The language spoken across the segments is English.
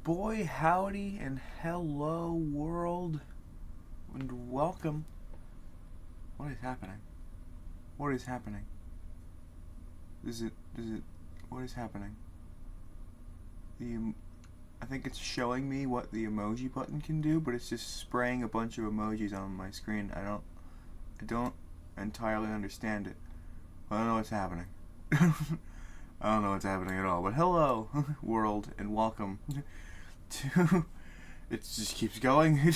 Boy, howdy, and hello, world, and welcome. What is happening? What is happening? What is happening? I think it's showing me what the emoji button can do, but it's just spraying a bunch of emojis on my screen. I don't entirely understand it. I don't know what's happening. I don't know what's happening at all. But hello, world, and welcome to. It just keeps going.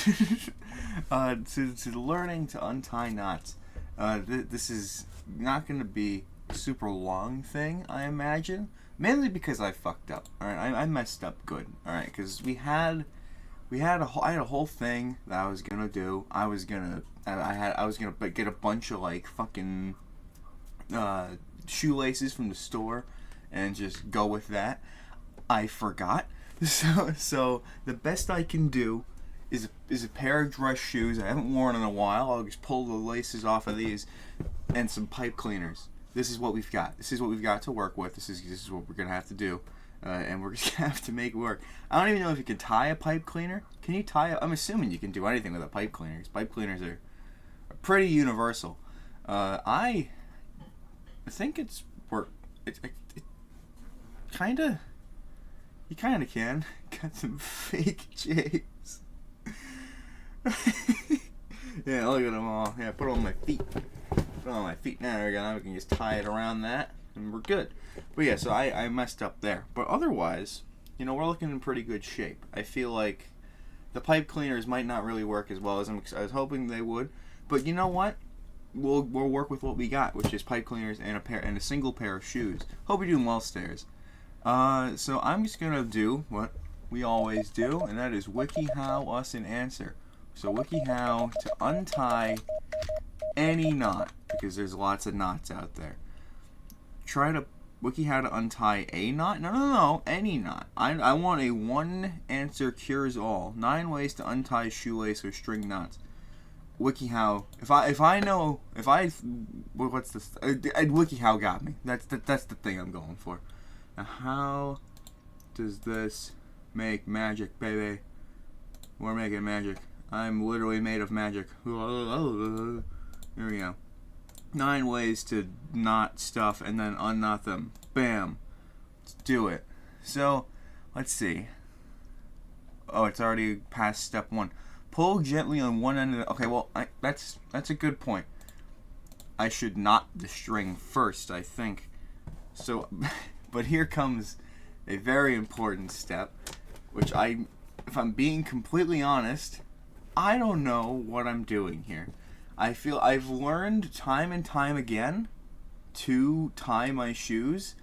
To learning to untie knots. This is not going to be a super long thing, I imagine. Mainly because I fucked up. All right, I messed up good. All right, because I had a whole thing that I was gonna do. I was gonna get a bunch of like fucking shoelaces from the store and just go with that. I forgot. So the best I can do is a pair of dress shoes I haven't worn in a while. I'll just pull the laces off of these and some pipe cleaners. This is what we've got. This is what we've got to work with. This is what we're gonna have to do, and we're just gonna have to make it work. I don't even know if you can tie a pipe cleaner. Can you tie? I'm assuming you can do anything with a pipe cleaner. Pipe cleaners are pretty universal. I think it's work. It kind of. You kind of can. Got some fake J's. Yeah, look at them all. Yeah, put it on my feet. Put it on my feet now. Now we can just tie it around that, and we're good. But yeah, so I messed up there. But otherwise, we're looking in pretty good shape. I feel like the pipe cleaners might not really work as well as I was hoping they would. But you know what? We'll work with what we got, which is pipe cleaners and a single pair of shoes. Hope you're doing well, stairs. So I'm just gonna do what we always do, and that is WikiHow us an answer. So WikiHow to untie any knot, because there's lots of knots out there. Try to WikiHow to untie a knot? No, any knot. I want a one answer cures all. 9 ways to untie shoelace or string knots. WikiHow. What's this? WikiHow got me. That's the thing I'm going for. Now, how does this make magic, baby? We're making magic. I'm literally made of magic. Here we go. 9 ways to knot stuff and then unknot them. Bam. Let's do it. So, let's see. Oh, it's already past step 1. Pull gently on one end of the... Okay, well, that's a good point. I should knot the string first, I think. So... But here comes a very important step, which if I'm being completely honest, I don't know what I'm doing here. I feel I've learned time and time again to tie my shoes.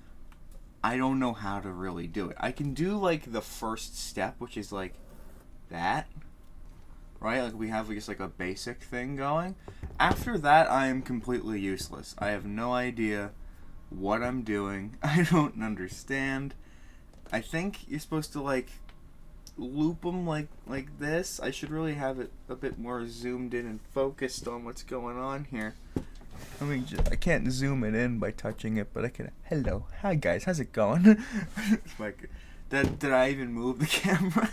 I don't know how to really do it. I can do like the first step, which is like that, right? Like we have just like a basic thing going. After that, I am completely useless. I have no idea what I'm doing. I don't understand. I think you're supposed to like loop them like this. I should really have it a bit more zoomed in and focused on what's going on here. I can't zoom it in by touching it, but I can. Hello, hi guys, how's it going? Did I even move the camera?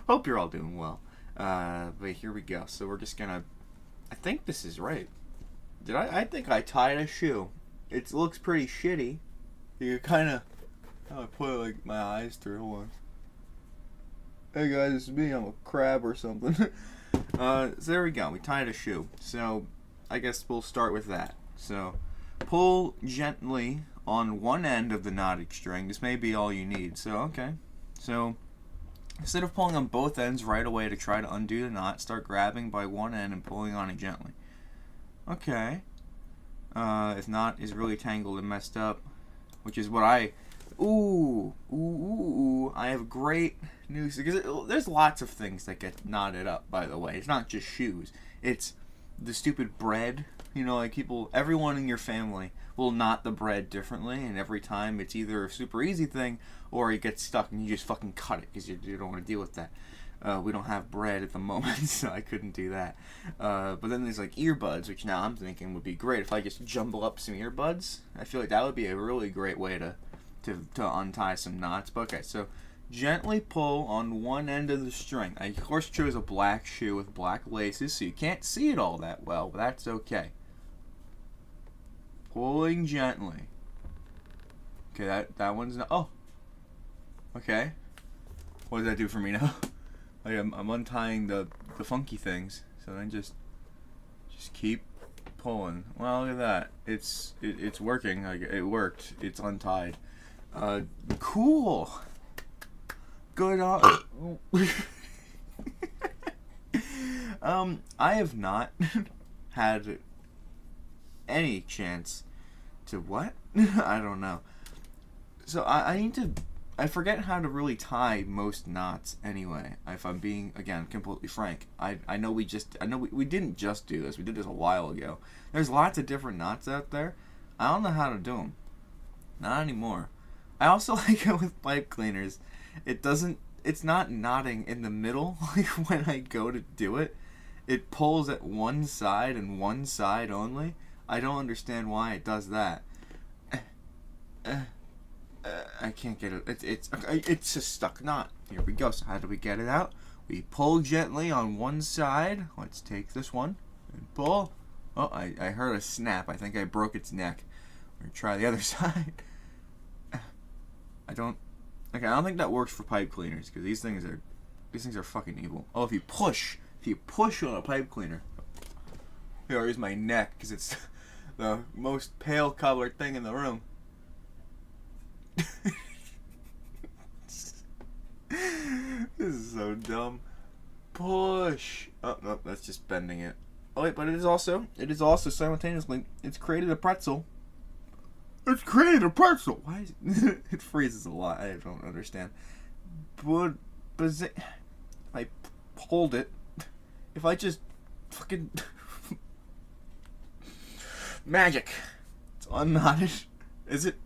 Hope you're all doing well. But here we go. So we're just gonna. I think this is right. I think I tied a shoe. It looks pretty shitty. You kind of... How do I put like my eyes through one? Hey guys, this is me. I'm a crab or something. So there we go. We tied a shoe. So I guess we'll start with that. So pull gently on one end of the knotted string. This may be all you need. So okay. So instead of pulling on both ends right away to try to undo the knot, start grabbing by one end and pulling on it gently. Okay. If knot is really tangled and messed up, which is what I have great news, because there's lots of things that get knotted up, by the way. It's not just shoes. It's the stupid bread. Like everyone in your family will knot the bread differently, and every time it's either a super easy thing or it gets stuck and you just fucking cut it because you don't want to deal with that. We don't have bread at the moment, so I couldn't do that. But then there's like earbuds, which now I'm thinking would be great if I just jumble up some earbuds. I feel like that would be a really great way to untie some knots. But okay, so gently pull on one end of the string. I, of course, chose a black shoe with black laces, so you can't see it all that well, but that's okay. Pulling gently. Okay, that one's not... Oh. Okay. What does that do for me now? I'm untying the funky things, so then just keep pulling. Well, look at that. It's working. Like, it worked. It's untied. Cool. Good on. I have not had any chance to what? I don't know. So I need to. I forget how to really tie most knots anyway. If I'm being, again, completely frank. I know we didn't just do this. We did this a while ago. There's lots of different knots out there. I don't know how to do them. Not anymore. I also like it with pipe cleaners. It's not knotting in the middle. Like when I go to do it, it pulls at one side and one side only. I don't understand why it does that. I can't get it. It's a stuck knot. Here we go. So how do we get it out? We pull gently on one side. Let's take this one and pull. Oh, I heard a snap. I think I broke its neck. We're gonna try the other side. I don't think that works for pipe cleaners because these things are fucking evil. Oh, if you push on a pipe cleaner. Here, here's my neck because it's the most pale colored thing in the room. This is so dumb. Push. Oh no, that's just bending it. Oh wait, but it is also simultaneously, it's created a pretzel. It's created a pretzel. Why is it? It freezes a lot. I don't understand. But if I hold it, if I just fucking magic, it's unknotted. Is it?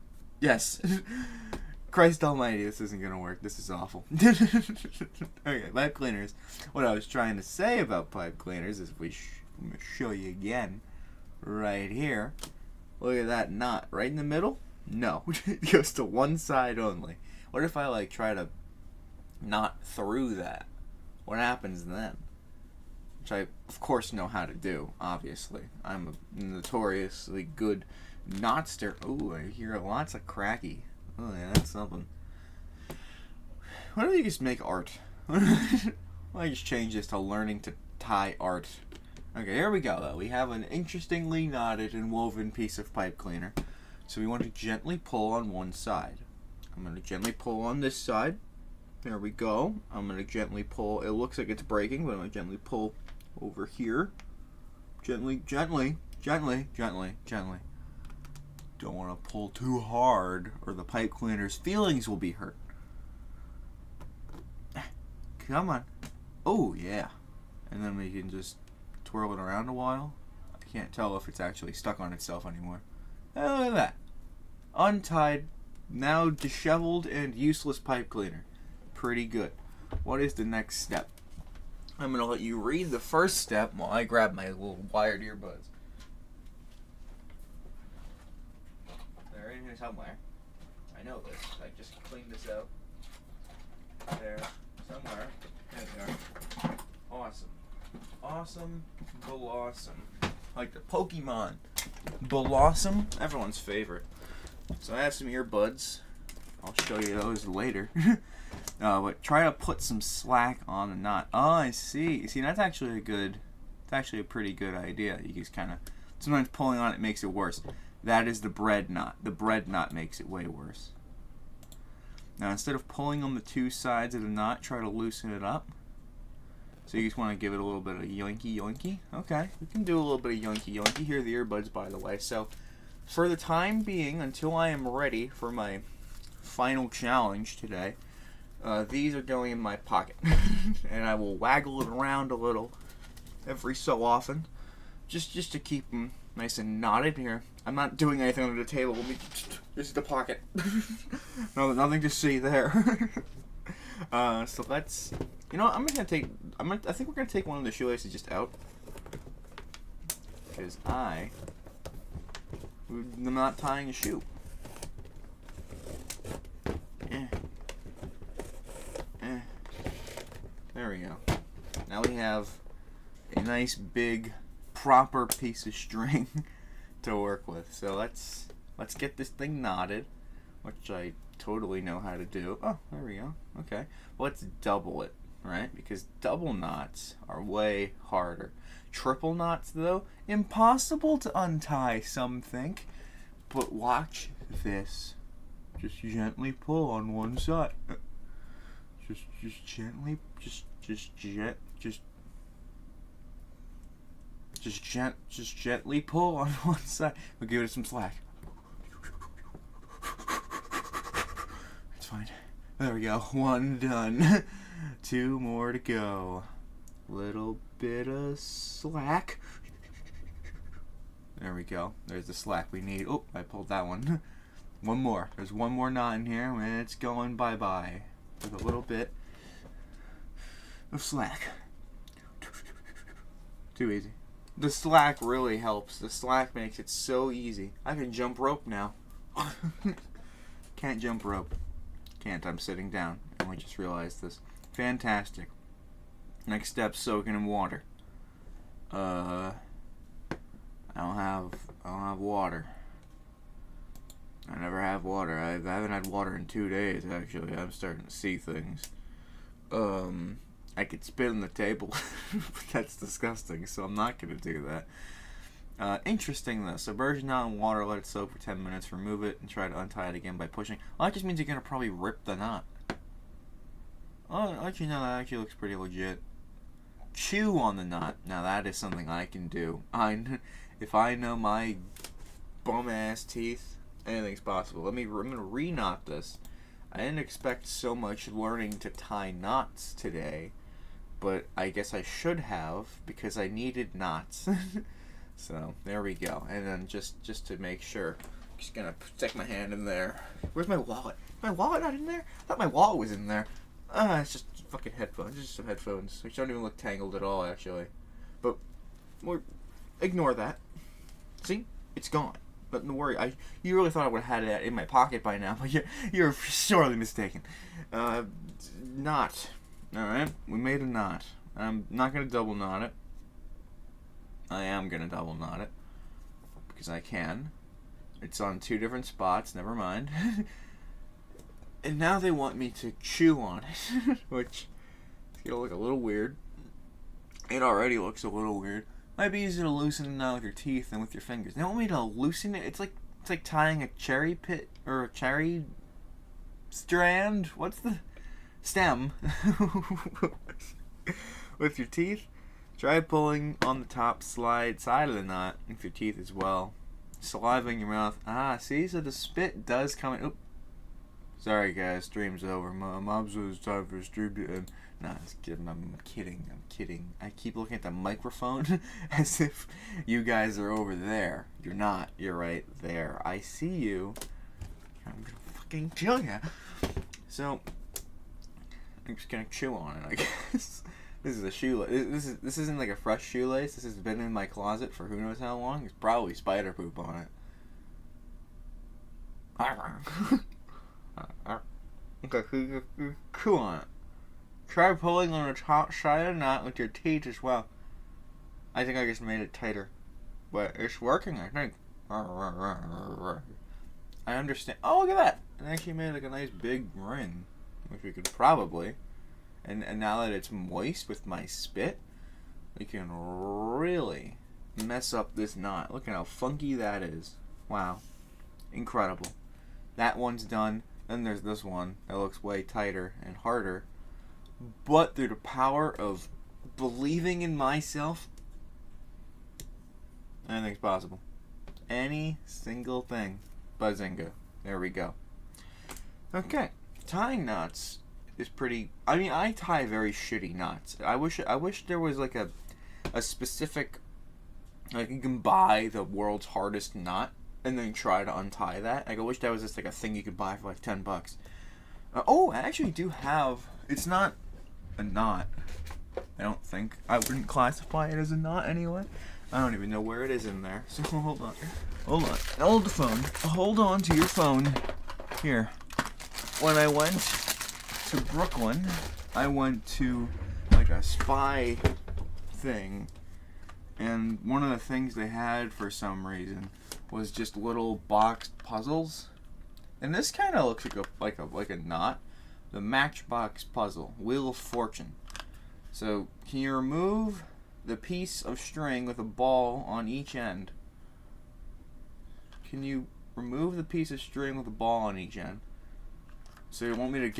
Yes. Christ almighty, this isn't gonna work. This is awful. Okay, pipe cleaners. What I was trying to say about pipe cleaners is I'm gonna show you again. Right here. Look at that knot. Right in the middle? No. It goes to one side only. What if I try to knot through that? What happens then? Which I, of course, know how to do, obviously. I'm a notoriously good knotster. Ooh, I hear lots of cracky. Oh yeah, that's something. Why don't you just make art? Why don't I just change this to learning to tie art? Okay, here we go though. We have an interestingly knotted and woven piece of pipe cleaner. So we want to gently pull on one side. I'm going to gently pull on this side. There we go. I'm going to gently pull. It looks like it's breaking, but I'm going to gently pull over here. Gently, gently, gently, gently, gently. Don't want to pull too hard or the pipe cleaner's feelings will be hurt. Come on. Oh, yeah. And then we can just twirl it around a while. I can't tell if it's actually stuck on itself anymore. Oh, look at that. Untied, now disheveled and useless pipe cleaner. Pretty good. What is the next step? I'm going to let you read the first step while I grab my little wired earbuds. They're in here somewhere. I know this. I just cleaned this out. There, somewhere. There they are. Awesome. Awesome. Blossom. Like the Pokemon. Blossom. Everyone's favorite. So I have some earbuds. I'll show you those later. But try to put some slack on the knot. Oh, I see. See, that's actually a pretty good idea. You just kind of, sometimes pulling on it makes it worse. That is the bread knot. The bread knot makes it way worse. Now, instead of pulling on the two sides of the knot, try to loosen it up. So you just want to give it a little bit of yoinky yoinky. Okay, we can do a little bit of yoinky yoinky. Here are the earbuds, by the way. So, for the time being, until I am ready for my final challenge today, these are going in my pocket. And I will waggle it around a little every so often. Just to keep them nice and knotted here. I'm not doing anything under the table. This is the pocket. No, nothing to see there. So let's. You know what, I think we're gonna take one of the shoelaces just out. Because I'm not tying a shoe. we go. Now we have a nice big proper piece of string to work with. So let's get this thing knotted, which I totally know how to do. Oh, there we go. Okay. Well, let's double it, right? Because double knots are way harder. Triple knots, though, impossible to untie, some think. But watch this. Just gently pull on one side. Just gently, just gently pull on one side. We'll give it some slack. It's fine. There we go. One done. 2 more to go. Little bit of slack. There we go. There's the slack we need. Oh, I pulled that one. One more. There's one more knot in here, and it's going bye-bye with a little bit of slack. Too easy. The slack really helps. The slack makes it so easy. I can jump rope now. Can't jump rope. Can't. I'm sitting down. And we just realized this. Fantastic. Next step, soaking in water. I don't have water. I never have water. I haven't had water in 2 days, actually. I'm starting to see things. I could spit on the table, but that's disgusting, so I'm not going to do that. Interesting, though. Submerge knot in water, let it soak for 10 minutes, remove it, and try to untie it again by pushing. Well, that just means you're going to probably rip the knot. Oh, actually, no, that actually looks pretty legit. Chew on the knot. Now, that is something I can do. If I know my bum-ass teeth, anything's possible. I'm going to re-knot this. I didn't expect so much learning to tie knots today, but I guess I should have, because I needed knots. So, there we go. And then just to make sure, I'm just going to stick my hand in there. Where's my wallet? Is my wallet not in there? I thought my wallet was in there. It's just fucking headphones. It's just some headphones, which don't even look tangled at all, actually. But, ignore that. See? It's gone. But don't worry, you really thought I would have had it in my pocket by now, but you're sorely mistaken. Knot. Alright, we made a knot. I'm not going to double knot it. I am going to double knot it. Because I can. It's on 2 different spots, never mind. And now they want me to chew on it, which is going to look a little weird. It already looks a little weird. Might be easier to loosen it now with your teeth than with your fingers. They want me to loosen it. It's like tying a cherry pit or a cherry strand. What's the stem? With your teeth. Try pulling on the top side of the knot with your teeth as well. Saliva in your mouth. See, so the spit does come in. Oop. Sorry guys, stream's over. Mom says it's time for stream to end. Nah, I'm kidding. I keep looking at the microphone as if you guys are over there. You're not. You're right there. I see you. I'm gonna fucking kill ya. So, I'm just gonna chew on it, I guess. This is a shoelace. This isn't like a fresh shoelace. This has been in my closet for who knows how long. There's probably spider poop on it. Okay, chew on it. Try pulling on the top side of the knot with your teeth as well. I think I just made it tighter. But it's working, I think. I understand. Oh, look at that! It actually made like a nice big ring. Which we could probably. And now that it's moist with my spit, we can really mess up this knot. Look at how funky that is. Wow. Incredible. That one's done. Then there's this one that looks way tighter and harder. But through the power of believing in myself, anything's possible. Any single thing. Bazinga. There we go. Okay. Tying knots is pretty... I mean, I tie very shitty knots. I wish there was like a specific... Like, you can buy the world's hardest knot and then try to untie that. Like, I wish that was just like a thing you could buy for like $10. I actually do have... It's not a knot. I don't think. I wouldn't classify it as a knot anyway. I don't even know where it is in there. So hold on. Hold the phone. Hold on to your phone. Here. When I went to Brooklyn, I went to like a spy thing, and one of the things they had for some reason was just little boxed puzzles. And this kind of looks like a knot. The Matchbox puzzle, Wheel of Fortune. So, can you remove the piece of string with a ball on each end? Can you remove the piece of string with a ball on each end? So you want me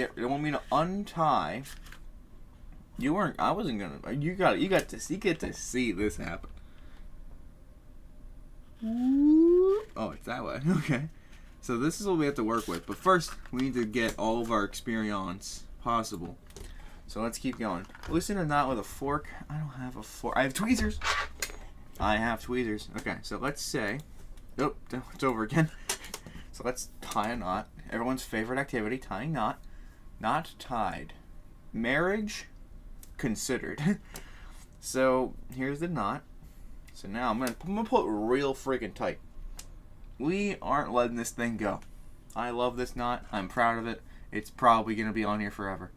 to untie. I wasn't gonna. You get to see this happen. Oh, it's that way. Okay. So this is what we have to work with. But first, we need to get all of our experience possible. So let's keep going. Loosen a knot with a fork. I don't have a fork. I have tweezers. I have tweezers. Okay, so let's say. Oh, it's over again. So let's tie a knot. Everyone's favorite activity, tying knot. Knot tied. Marriage considered. So here's the knot. So now I'm gonna pull it real freaking tight. We aren't letting this thing go. I love this knot. I'm proud of it. It's probably gonna be on here forever.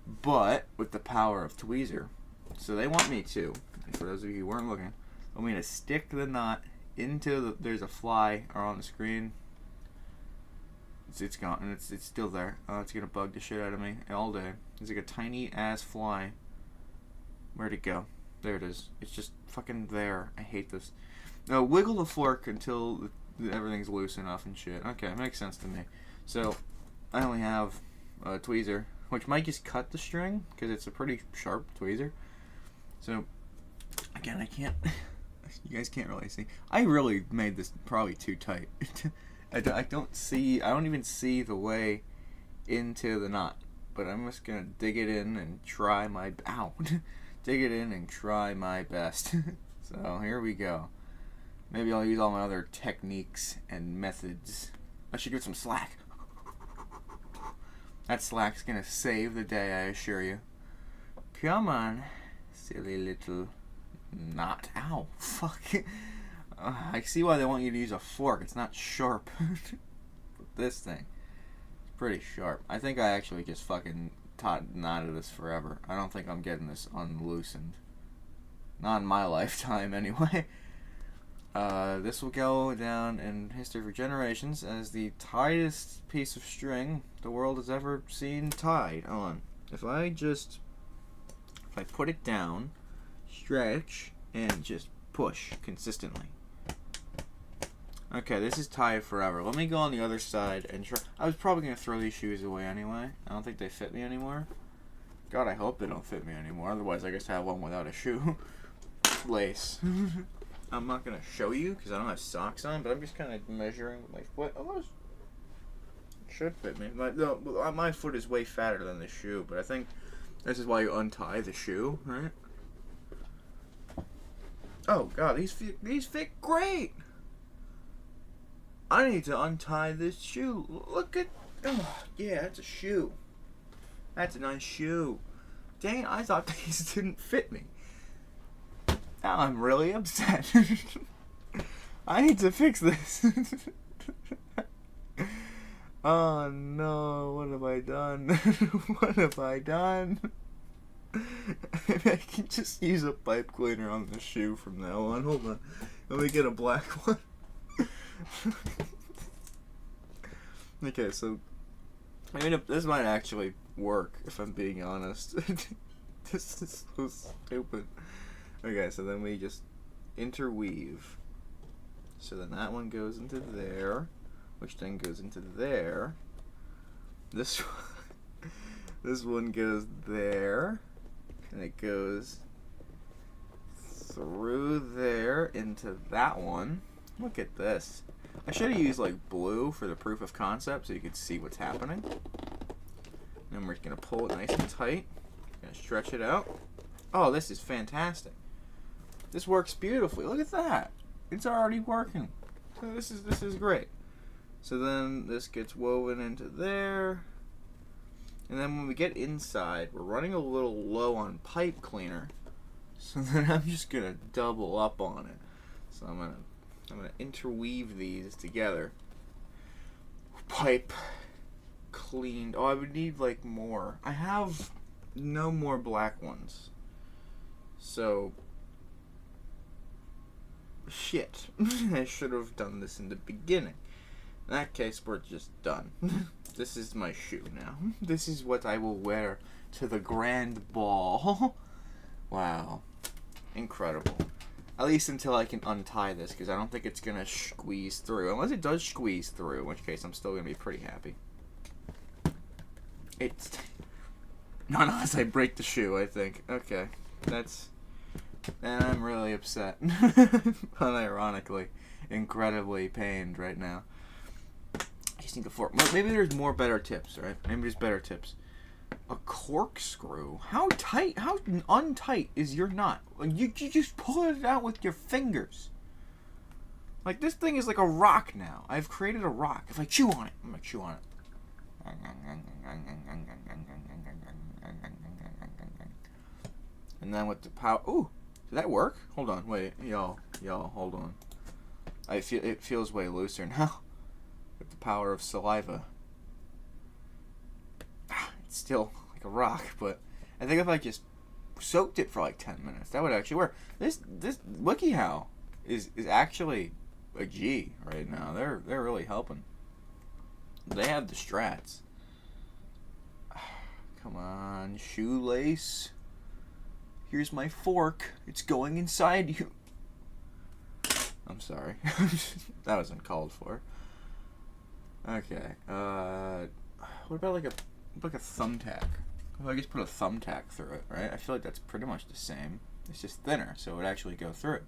But with the power of tweezer, so they want me to. For those of you who weren't looking, I want me to stick the knot into the. There's a fly on the screen. It's gone, and it's still there. It's gonna bug the shit out of me all day. It's like a tiny ass fly. Where'd it go? There it is. It's just fucking there. I hate this. Now wiggle the fork until everything's loose enough and shit. Okay, makes sense to me. So I only have a tweezer, which might just cut the string because it's a pretty sharp tweezer. So again, I can't. You guys can't really see. I really made this probably too tight. I don't even see the way into the knot. But I'm just gonna dig it in and try my dig it in and try my best. So here we go. Maybe I'll use all my other techniques and methods. I should give it some slack. That slack's gonna save the day, I assure you. Come on, silly little knot. Ow, fuck. I see why they want you to use a fork. It's not sharp. This thing, it's pretty sharp. I think I actually just fucking knotted this forever. I don't think I'm getting this unloosened. Not in my lifetime, anyway. This will go down in history for generations as the tightest piece of string the world has ever seen tied on. If I put it down, stretch, and just push consistently. Okay, this is tied forever. Let me go on the other side and try. I was probably going to throw these shoes away anyway. I don't think they fit me anymore. God, I hope they don't fit me anymore. Otherwise, I guess I have one without a shoe. Lace. I'm not going to show you because I don't have socks on, but I'm just kind of measuring with my foot. Oh, it should fit me. My foot is way fatter than the shoe, but I think this is why you untie the shoe, right? Oh, God, these fit great! I need to untie this shoe. Look at... Oh, yeah, that's a shoe. That's a nice shoe. Dang it, I thought these didn't fit me. Now I'm really upset. I need to fix this. Oh no, what have I done? What have I done? Maybe I can just use a pipe cleaner on the shoe from now on. Hold on. Let me get a black one. Okay, so I mean, this might actually work if I'm being honest. This is so stupid. Okay, so then we just interweave. So then that one goes into there, which then goes into there. This one goes there, and it goes through there into that one. Look at this. I should have used like blue for the proof of concept so you could see what's happening. Then we're going to pull it nice and tight. Going to stretch it out. Oh, this is fantastic. This works beautifully. Look at that. It's already working. So this is great. So then this gets woven into there. And then when we get inside, we're running a little low on pipe cleaner. So then I'm just going to double up on it. So I'm going to interweave these together. Pipe cleaned. Oh, I would need like more. I have no more black ones. So, shit. I should have done this in the beginning. In that case, we're just done. This is my shoe now. This is what I will wear to the grand ball. Wow. Incredible. At least until I can untie this, because I don't think it's going to squeeze through. Unless it does squeeze through, in which case I'm still going to be pretty happy. It's... Not unless I break the shoe, I think. Okay. That's... And I'm really upset. Unironically. Incredibly pained right now. I just need a fork. Maybe there's more better tips, right? Maybe there's better tips. A corkscrew? How tight, how untight is your knot? You just pull it out with your fingers. Like, this thing is like a rock now. I've created a rock. If I chew on it, I'm gonna chew on it. And then with the power... Ooh! Did that work? Hold on, wait. Y'all, hold on. It feels way looser now. With the power of saliva. It's still like a rock, but I think if I just soaked it for like 10 minutes, that would actually work. This WikiHow is actually a G right now. They're really helping. They have the strats. Come on, shoelace. Here's my fork. It's going inside you. I'm sorry. That was uncalled for. Okay. What about like a thumbtack? Well, I just put a thumbtack through it, right? I feel like that's pretty much the same. It's just thinner, so it would actually go through.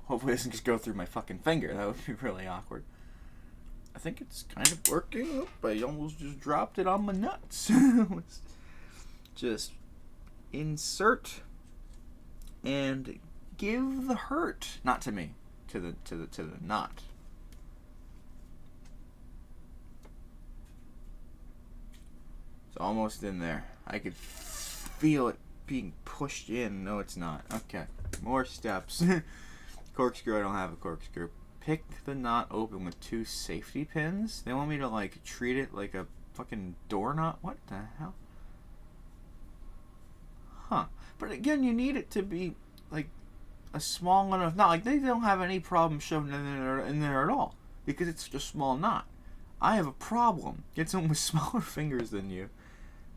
Hopefully it doesn't just go through my fucking finger. That would be really awkward. I think it's kind of working. Oop, I almost just dropped it on my nuts. Let's just insert and give the hurt. Not to me. To the knot. It's almost in there. I could feel it being pushed in. No, it's not. Okay. More steps. Corkscrew. I don't have a corkscrew. Pick the knot open with 2 safety pins. They want me to, like, treat it like a fucking door knot? What the hell? Huh. But again, you need it to be, like, a small enough knot. Like, they don't have any problem shoving it in there at all. Because it's such a small knot. I have a problem. Get someone with smaller fingers than you.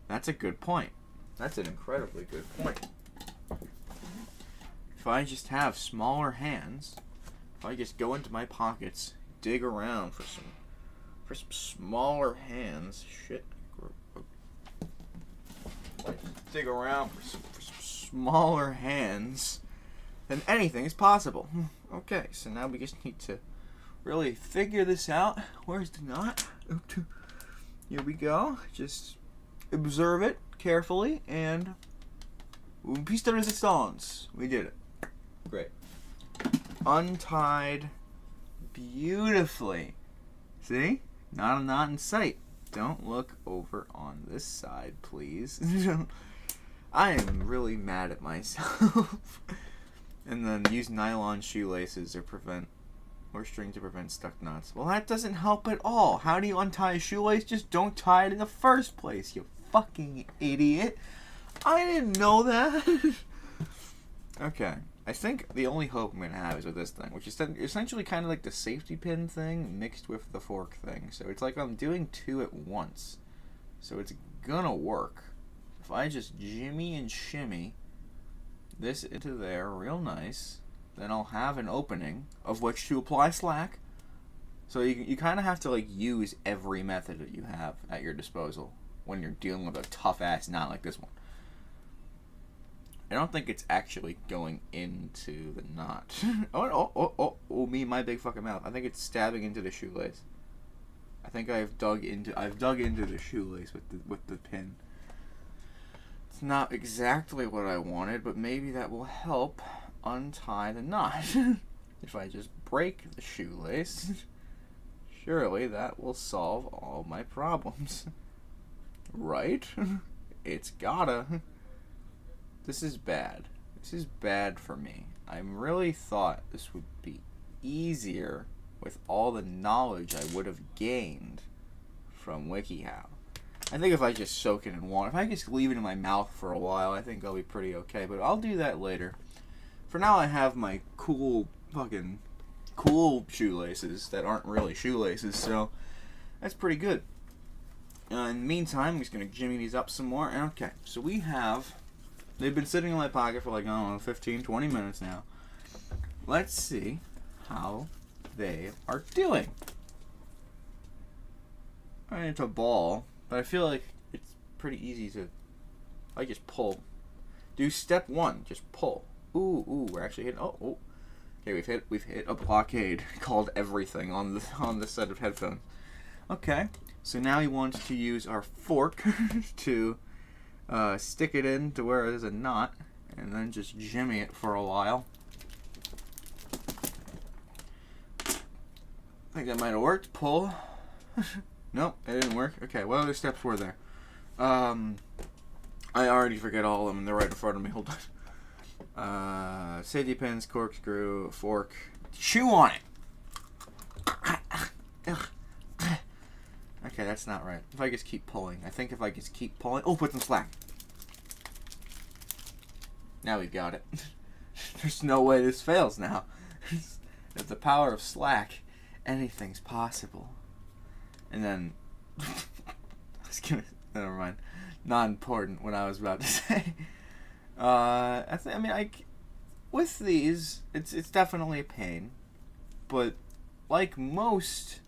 That's a good point. That's an incredibly good point. If I just have smaller hands, if I just go into my pockets, dig around for some smaller hands, shit. Dig around for some smaller hands, then anything is possible. Okay, so now we just need to really figure this out. Where's the knot? Here we go. Just observe it carefully and piece de resistance. We did it. Great. Untied beautifully. See? Not a knot in sight. Don't look over on this side, please. I am really mad at myself. And then use nylon shoelaces or string to prevent stuck knots. Well, that doesn't help at all. How do you untie a shoelace? Just don't tie it in the first place, you fucking idiot. I didn't know that. Okay. I think the only hope I'm going to have is with this thing, which is essentially kind of like the safety pin thing mixed with the fork thing. So it's like I'm doing 2 at once. So it's going to work. If I just jimmy and shimmy this into there real nice, then I'll have an opening of which to apply slack. So you kind of have to like use every method that you have at your disposal when you're dealing with a tough-ass knot like this one. I don't think it's actually going into the knot. Oh, me, my big fucking mouth. I think it's stabbing into the shoelace. I think I've dug into the shoelace with the pin. It's not exactly what I wanted, but maybe that will help untie the knot. If I just break the shoelace, surely that will solve all my problems. Right? It's gotta. This is bad. This is bad for me. I really thought this would be easier with all the knowledge I would have gained from WikiHow. I think if I just soak it in water, if I just leave it in my mouth for a while, I think I'll be pretty okay. But I'll do that later. For now, I have my cool shoelaces that aren't really shoelaces, so that's pretty good. In the meantime, I'm just going to jimmy these up some more. Okay, so we have... They've been sitting in my pocket for like, I don't know, 15, 20 minutes now. Let's see how they are doing. I mean, it's a ball, but I feel like it's pretty easy to... I just pull. Do step 1, just pull. Ooh, we're actually hitting... Oh. Okay, we've hit a blockade called everything on the set of headphones. Okay, so now he wants to use our fork to stick it in to where there's a knot, and then just jimmy it for a while. I think that might have worked. Pull. Nope, it didn't work. Okay, what other steps were there? I already forget all of them. They're right in front of me. Hold on. Safety pins, corkscrew, fork. Chew on it. Okay, that's not right. If I just keep pulling. I think if I just keep pulling... Oh, put some slack. Now we've got it. There's no way this fails now. With the power of slack, anything's possible. And then... Never mind. Not important what I was about to say. With these, it's definitely a pain. But like most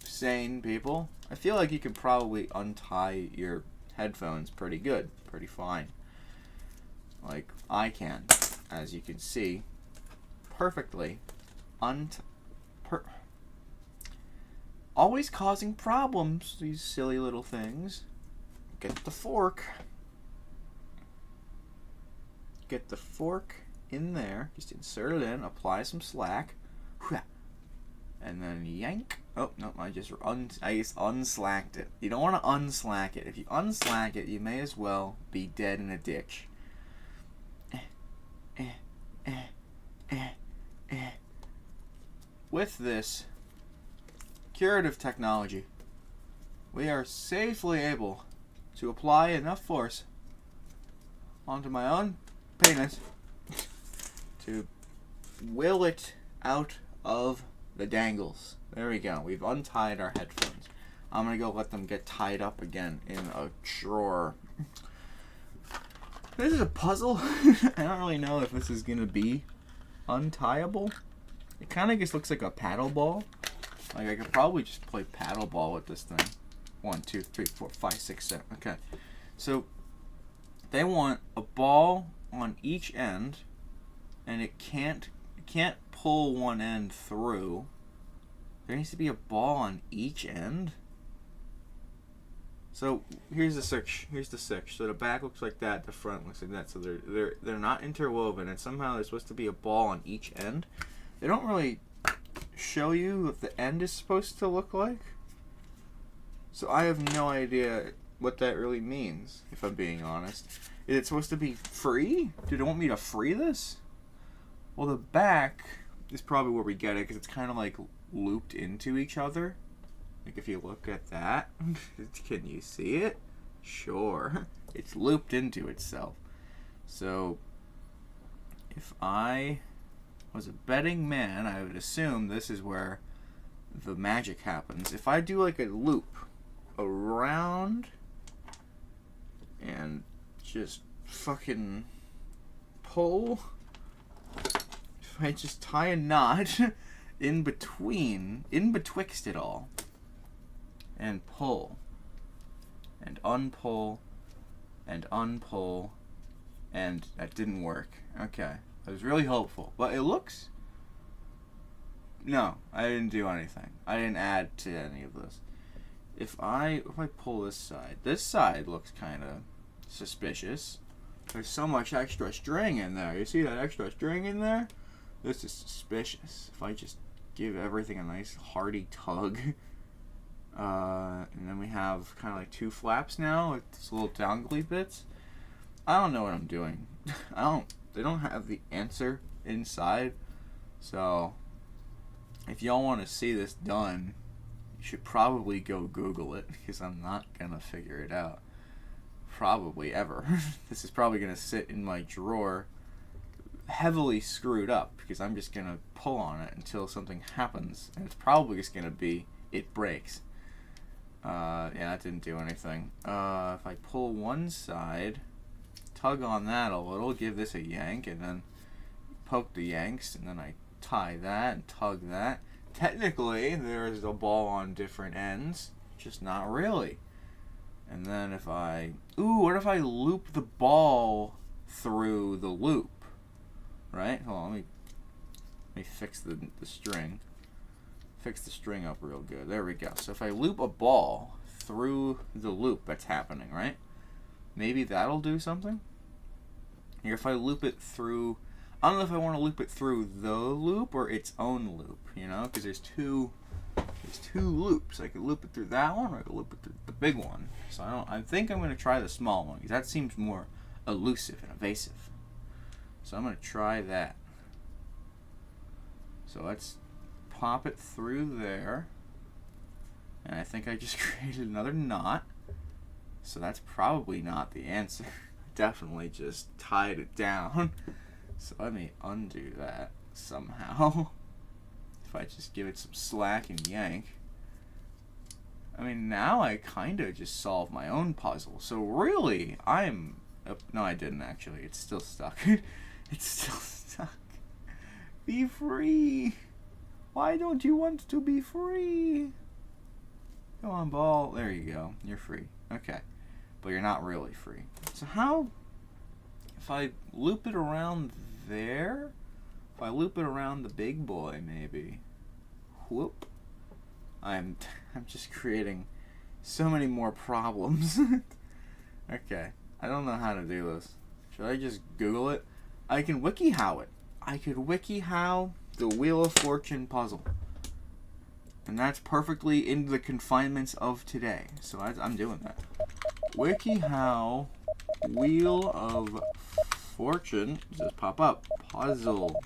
sane people, I feel like you can probably untie your headphones pretty good, pretty fine. Like I can, as you can see, perfectly always causing problems, these silly little things. Get the fork. Get the fork in there. Just insert it in. Apply some slack. And then yank. Oh, no, I just unslacked it. You don't want to unslack it. If you unslack it, you may as well be dead in a ditch. With this curative technology, we are safely able to apply enough force onto my own penis to will it out of the dangles. There we go. We've untied our headphones. I'm going to go let them get tied up again in a drawer. This is a puzzle. I don't really know if this is going to be untieable. It kind of just looks like a paddle ball. Like, I could probably just play paddle ball with this thing. 1, 2, 3, 4, 5, 6, 7. Okay. So, they want a ball on each end, and it can't pull one end through. There needs to be a ball on each end. So here's the search. So the back looks like that, the front looks like that. So they're not interwoven, and somehow there's supposed to be a ball on each end. They don't really show you what the end is supposed to look like. So I have no idea what that really means, if I'm being honest. Is it supposed to be free? Do they want me to free this? Well, the back is probably where we get it, because it's kind of like looped into each other. Like if you look at that, can you see it? Sure. It's looped into itself. So if I was a betting man, I would assume this is where the magic happens. If I do like a loop around and just fucking pull, if I just tie a knot in betwixt it all, and pull, and unpull, and unpull, and that didn't work. Okay, I was really hopeful, but it looks... No, I didn't do anything. I didn't add to any of this. If I pull this side looks kind of suspicious. There's so much extra string in there. You see that extra string in there? This is suspicious. If I just give everything a nice hearty tug. And then we have kind of like two flaps now with these little dangly bits. I don't know what I'm doing. They don't have the answer inside. So if y'all want to see this done, you should probably go Google it, because I'm not gonna figure it out. Probably ever. This is probably gonna sit in my drawer heavily screwed up, because I'm just gonna pull on it until something happens, and it's probably just gonna be it breaks. Yeah, that didn't do anything. If I pull one side, tug on that a little, give this a yank, and then poke the yanks, and then I tie that and tug that. Technically, there's a ball on different ends, just not really. And then if I... Ooh, what if I loop the ball through the loop? Right? Hold on, let me fix the string. Fix the string up real good. There we go. So if I loop a ball through the loop that's happening, right? Maybe that'll do something? Or if I loop it through... I don't know if I want to loop it through the loop or its own loop, you know? Because there's two loops. I could loop it through that one, or I could loop it through the big one. So I think I'm going to try the small one, because that seems more elusive and evasive. So I'm going to try that. So let's pop it through there. And I think I just created another knot. So that's probably not the answer. Definitely just tied it down. So let me undo that somehow. If I just give it some slack and yank. I mean, now I kind of just solved my own puzzle. So really, I'm... no, I didn't actually. It's still stuck. It's still stuck. Be free. Why don't you want to be free? Come on, ball. There you go. You're free. Okay. But you're not really free. So how... If I loop it around there... If I loop it around the big boy, maybe. Whoop. I'm just creating so many more problems. Okay. I don't know how to do this. Should I just Google it? I can WikiHow it. I could WikiHow the Wheel of Fortune puzzle. And that's perfectly in the confinements of today. So I'm doing that. WikiHow Wheel of Fortune. Does this pop up? Puzzle.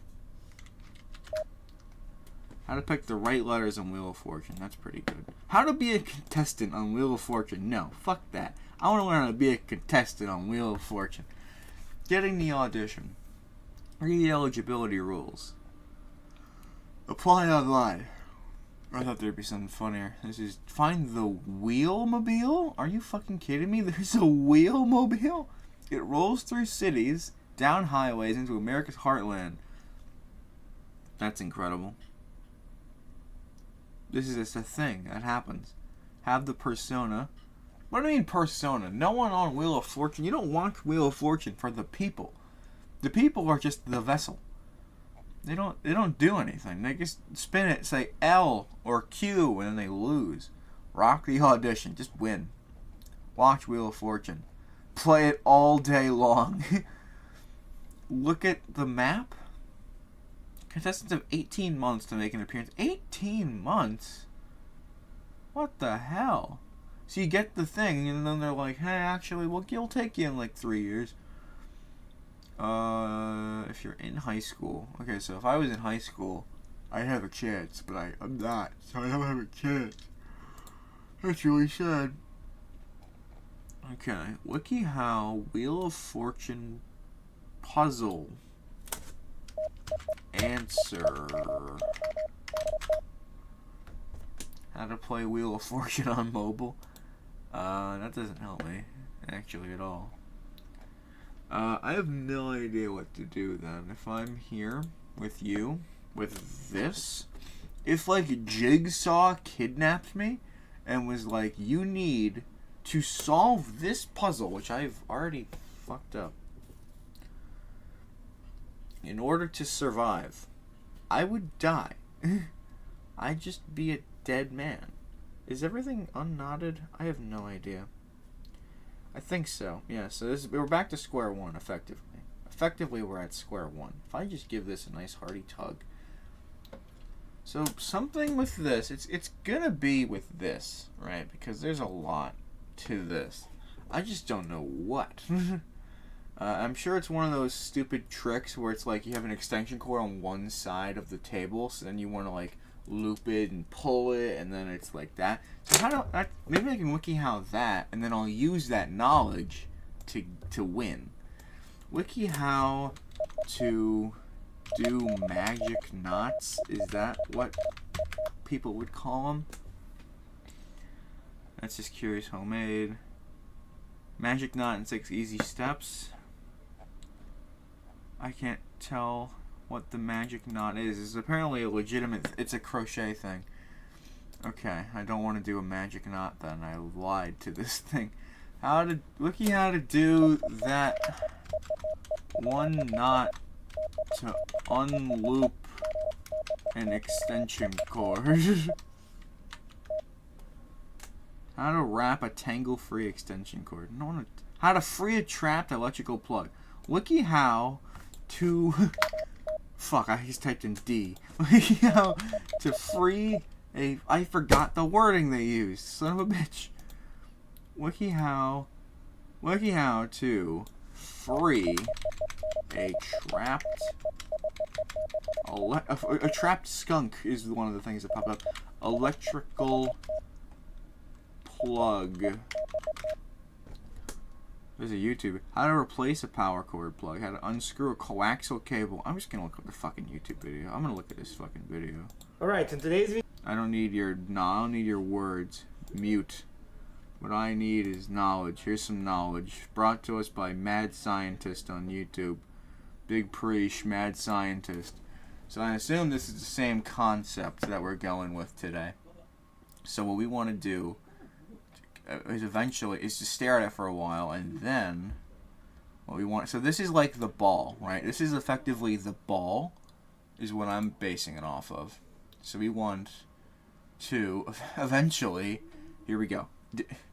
How to pick the right letters on Wheel of Fortune. That's pretty good. How to be a contestant on Wheel of Fortune. No, fuck that. I want to learn how to be a contestant on Wheel of Fortune. Getting the audition. Read the eligibility rules. Apply online. I thought there'd be something funnier. This is find the Wheelmobile? Are you fucking kidding me? There's a Wheelmobile? It rolls through cities, down highways, into America's heartland. That's incredible. This is just a thing that happens. Have the persona. What do I mean persona? No one on Wheel of Fortune. You don't want Wheel of Fortune for the people. The people are just the vessel. They don't do anything. They just spin it, say L or Q, and then they lose. Rock the audition. Just win. Watch Wheel of Fortune. Play it all day long. Look at the map. Contestants have 18 months to make an appearance. 18 months? What the hell? So you get the thing, and then they're like, hey, actually, we'll take you in like 3 years. If you're in high school. Okay, so if I was in high school, I'd have a chance, but I'm not, so I don't have a chance. That's really sad. Okay, WikiHow Wheel of Fortune puzzle. Answer. How to play Wheel of Fortune on mobile. That doesn't help me, actually, at all. I have no idea what to do then. If I'm here with you, with this, if like Jigsaw kidnapped me and was like, you need to solve this puzzle, which I've already fucked up, in order to survive, I would die. I'd just be a dead man. Is everything unknotted? I have no idea. I think so. Yeah, so we're back to square one, effectively. Effectively, we're at square one. If I just give this a nice hearty tug. So, something with this. It's gonna be with this, right? Because there's a lot to this. I just don't know what. I'm sure it's one of those stupid tricks where it's like you have an extension cord on one side of the table, so then you want to like loop it and pull it, and then it's like that. So maybe I can WikiHow that, and then I'll use that knowledge to win. WikiHow to do magic knots, is that what people would call them? That's just curious. Homemade magic knot in 6 easy steps. I can't tell what the magic knot is. It's apparently a legitimate, it's a crochet thing. Okay, I don't want to do a magic knot then. I lied to this thing. Looking how to do that one knot to unloop an extension cord. How to wrap a tangle-free extension cord. How to free a trapped electrical plug. WikiHow to fuck, I just typed in D. WikiHow to free a, I forgot the wording they used. Son of a bitch. WikiHow to free a trapped skunk is one of the things that pop up. Electrical plug. There's a YouTube. How to replace a power cord plug. How to unscrew a coaxial cable. I'm just gonna look at the fucking YouTube video. I'm gonna look at this fucking video. Alright, in today's video... I don't need your words. Mute. What I need is knowledge. Here's some knowledge. Brought to us by Mad Scientist on YouTube. Big Preach, Mad Scientist. So I assume this is the same concept that we're going with today. So what we want to do is to stare at it for a while, and then what we want. So this is like the ball, right? This is effectively the ball, is what I'm basing it off of. So we want to eventually. Here we go.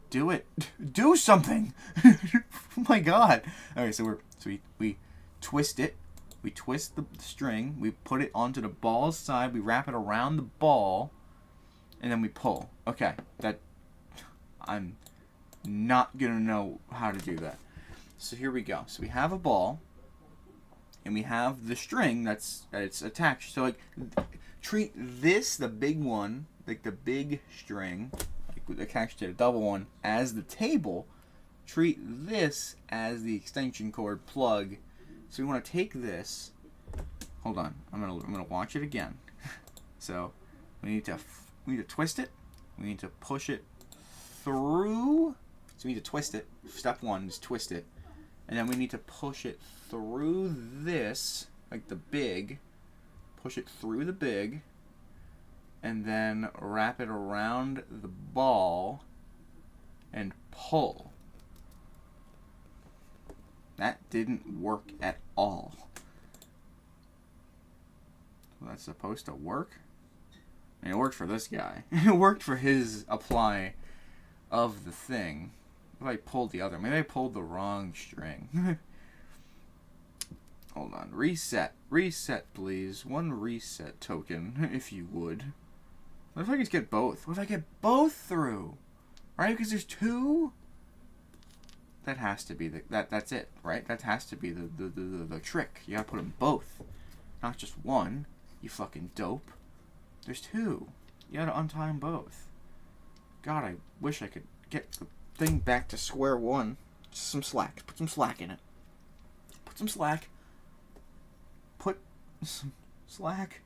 Do it. Do something. Oh my god. Okay, so we twist it. We twist the string. We put it onto the ball's side. We wrap it around the ball, and then we pull. Okay, I'm not gonna know how to do that. So here we go. So we have a ball, and we have the string that's attached. So like, treat this, the big one, like the big string, like attached to the double one, as the table. Treat this as the extension cord plug. So we want to take this. Hold on, I'm gonna watch it again. So we need to twist it. We need to push it through. So we need to twist it. Step 1 is twist it, and then we need to push it through this, like the big. Push it through the big, and then wrap it around the ball and pull. That didn't work at all. Well, that's supposed to work? I mean, it worked for this guy. It worked for his apply of the thing. If I pulled the other, maybe I pulled the wrong string. Hold on. Reset. Reset, please. 1 reset token, if you would. What if I just get both? What if I get both through? Right? Because there's 2? That has to be that's it, right? That has to be the trick. You gotta put them both. Not just 1. You fucking dope. There's 2. You gotta untie them both. God, I wish I could get the thing back to square one. Just some slack. Put some slack in it. Put some slack. Put some slack.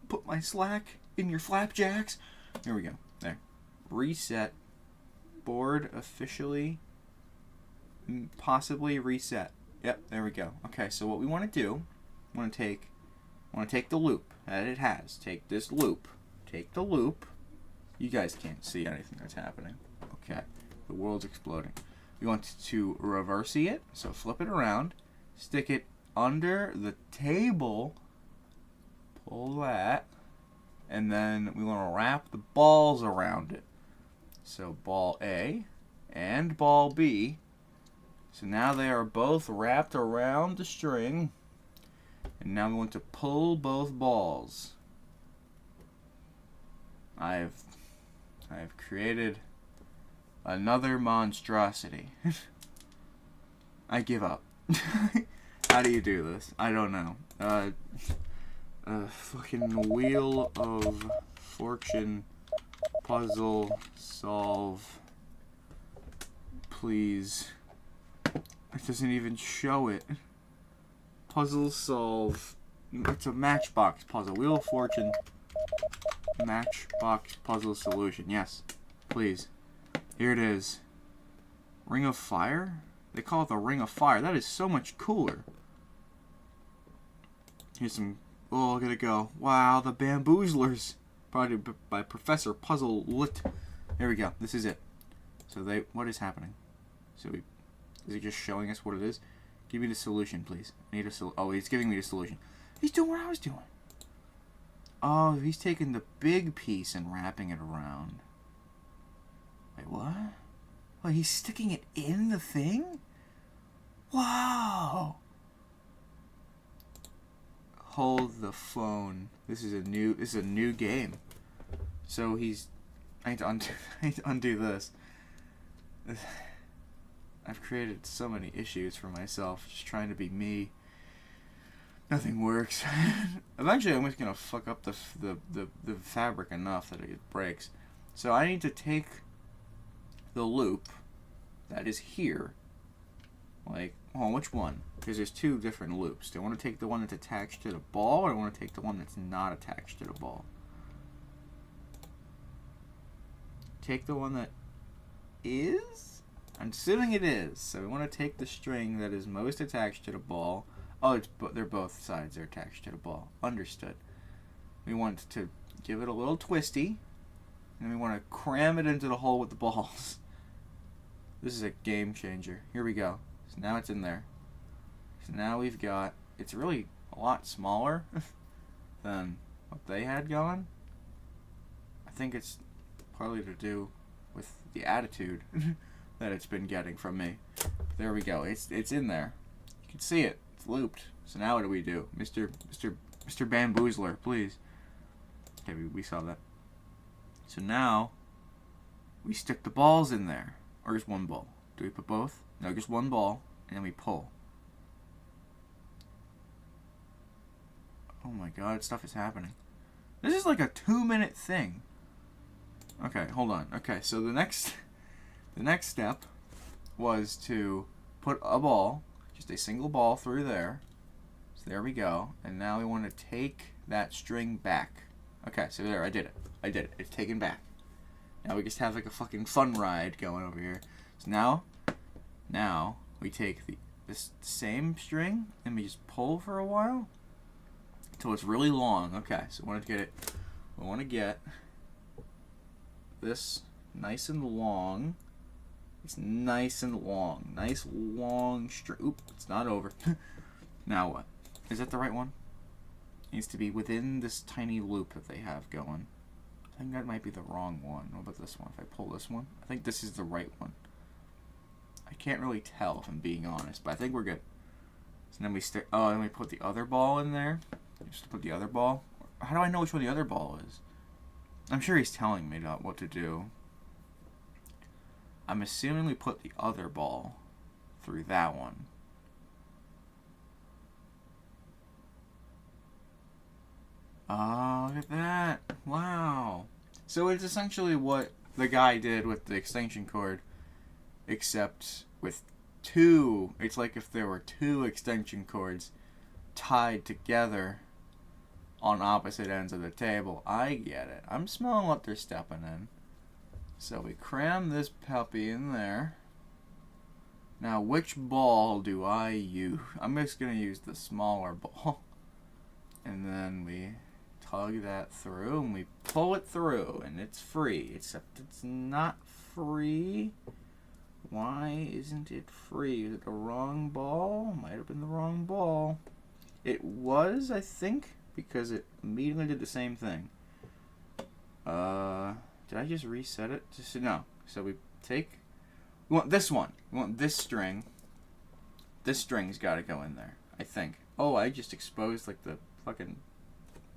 Put my slack in your flapjacks. Here we go. There. Reset. Board officially. Possibly reset. Yep, there we go. Okay, so what we want to do, we want to take the loop that it has. Take this loop. Take the loop. You guys can't see anything that's happening. Okay, the world's exploding. We want to reverse it, so flip it around, stick it under the table, pull that, and then we want to wrap the balls around it. So ball A and ball B. So now they are both wrapped around the string, and now we want to pull both balls. I've created another monstrosity. I give up. How do you do this? I don't know. Fucking Wheel of Fortune puzzle solve. Please. It doesn't even show it. Puzzle solve. It's a matchbox puzzle. Wheel of Fortune. Matchbox puzzle solution. Yes. Please. Here it is. Ring of Fire? They call it the Ring of Fire. That is so much cooler. Here's some... Oh, look at it go. Wow, the Bamboozlers. Probably by Professor Puzzle Lit. There we go. This is it. So they... What is happening? So we... Is he just showing us what it is? Give me the solution, please. I need a Oh, he's giving me the solution. He's doing what I was doing. Oh, he's taking the big piece and wrapping it around. Wait, what? Oh, he's sticking it in the thing? Wow! Hold the phone. This is a new game. So he's... I need to undo this. I've created so many issues for myself, just trying to be me. Nothing works. Eventually, I'm just gonna fuck up the fabric enough that it breaks. So I need to take the loop that is here. Like, oh, which one? Because there's two different loops. Do I want to take the one that's attached to the ball, or do I want to take the one that's not attached to the ball? Take the one that is? I'm assuming it is. So we want to take the string that is most attached to the ball. Oh, they're both sides are attached to the ball. Understood. We want to give it a little twisty, and we want to cram it into the hole with the balls. This is a game changer. Here we go. So now it's in there. So now we've got... It's really a lot smaller than what they had going. I think it's partly to do with the attitude that it's been getting from me. But there we go. It's in there. You can see it. It's looped. So now what do we do? Mr. Bamboozler, please. Okay, we saw that. So now we stick the balls in there. Or just one ball. Do we put both? No, just one ball, and then we pull. Oh my god, stuff is happening. This is like a 2-minute thing. Okay, hold on. Okay, so the next step was to put a ball, just a single ball through there. So there we go. And now we want to take that string back. Okay, so there, I did it. It's taken back. Now we just have like a fucking fun ride going over here. So now we take this same string and we just pull for a while until it's really long. Okay, so we want to get this nice and long. It's nice and long. Nice long string. Oop, it's not over. Now what? Is that the right one? It needs to be within this tiny loop that they have going. I think that might be the wrong one. What about this one? If I pull this one? I think this is the right one. I can't really tell if I'm being honest, but I think we're good. So then we then we put the other ball in there. Just put the other ball. How do I know which one the other ball is? I'm sure he's telling me what to do. I'm assuming we put the other ball through that one. Oh, look at that. Wow. So it's essentially what the guy did with the extension cord, except with two. It's like if there were two extension cords tied together on opposite ends of the table. I get it. I'm smelling what they're stepping in. So we cram this puppy in there. Now, which ball do I use? I'm just going to use the smaller ball. And then we tug that through and we pull it through and it's free, except it's not free. Why isn't it free? Is it the wrong ball? Might have been the wrong ball. It was, I think, because it immediately did the same thing. Did I just reset it? No. So we want this one. We want this string. This string's got to go in there, I think. Oh, I just exposed like the fucking...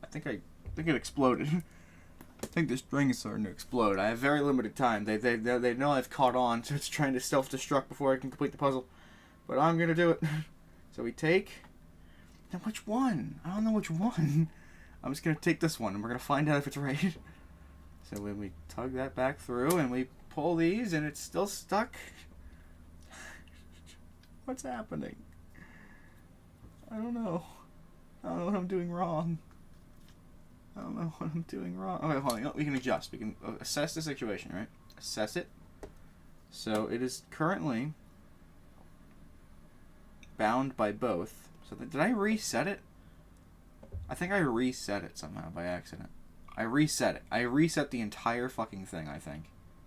I think it exploded. I think the string is starting to explode. I have very limited time. They know I've caught on, so it's trying to self-destruct before I can complete the puzzle. But I'm gonna do it. So we take... Now which one? I don't know which one. I'm just going to take this one, and we're going to find out if it's right. So when we tug that back through, and we pull these, and it's still stuck. What's happening? I don't know. I don't know what I'm doing wrong. Okay, hold on. We can adjust. We can assess the situation, right? Assess it. So it is currently bound by both. So did I reset it? I think I reset it somehow by accident. I reset it. I reset the entire fucking thing, I think.